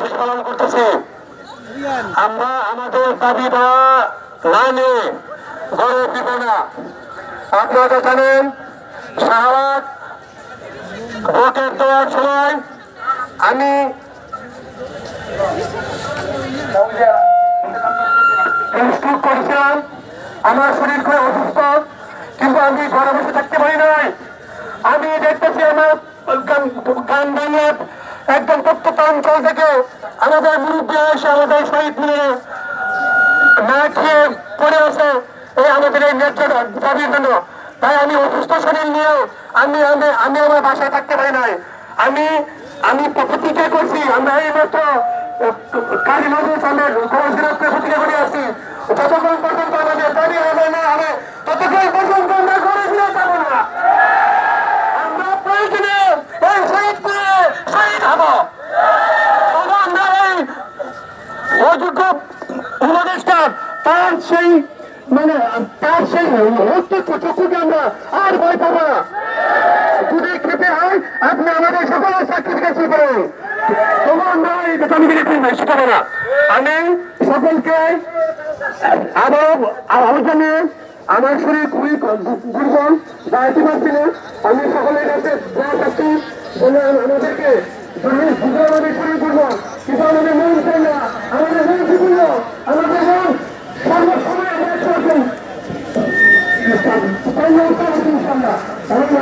কর্মসূচি পালন করতেছি। আমরা আমাদের দাবি দেওয়া না নিয়ে গড়ে দিব না। আপনারা জানেন শাহবাগ ভোটের দেওয়ার সময় আমি করেছিলাম, আমার শরীর খুব অসুস্থ, কিন্তু আমি ঘরে বসে থাকতে পারি নাই। আমি দেখতেছি আমার গান বাংলার একদম প্রত্যন্ত অঞ্চল থেকে আমাদের মুরব্বী এসে আমাদের শহীদ মিলে না খেয়ে পড়ে আছে এই আমাদের এই ন্যায্য দাবির জন্য। তাই আমি অসুস্থ শরীর নিয়েও আমি আমার বাসায় থাকতে পারি নাই। আমি প্রতিজ্ঞা করছি, আমরা এই মাত্র কালী মজুস আমরা প্রতিজ্ঞা করে আসছি, যতক্ষণ পর্যন্ত আমাদের দাবি হবে না হবে ততক্ষণ পর্যন্ত আমরা ঘরে ফিরে যাবো না। আমরা প্রয়োজনে এই শহীদ করে শহীদ হব। আমরা এই অযোগ্য উপদেষ্টা তার সেই চক্ষুকে আমরা আর ভয় পাবো না। যদি খেতে হয় আপনি আমাদের সকলের সার্টিফিকেশন করুন, তোমার নয় শিখাবো না। আমি সকলকে আলোচনা আমার শরীর খুবই দুর্বল, দায়িত্ব পাচ্ছি না। আমি সকলের কাছে আমাদেরকে